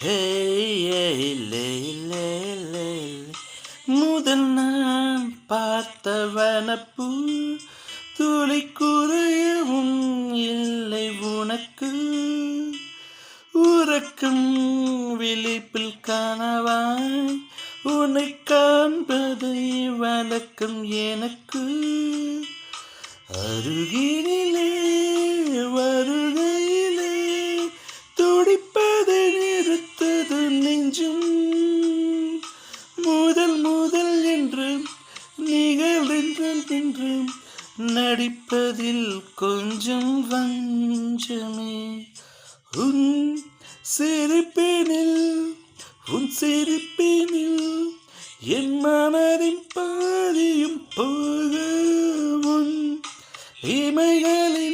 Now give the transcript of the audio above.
லே லே லே முதல் நான் பார்த்தவனப்பூ துளி குறையவும் இல்லை உனக்கு உறக்கும் விழிப்பில் கனவாய் உன்னை காண்பதை வழக்கம் எனக்கு அருகினிலே வருகையிலே துடிப்பதை நிறுத்தது நெஞ்சும் முதல் முதல் என்று நிகழ்கின்ற நடிப்பதில் கொஞ்சம் வஞ்சமே உன் சிரிப்பினில் என் மனதின் பாதியும் போக உன் இமைகளில்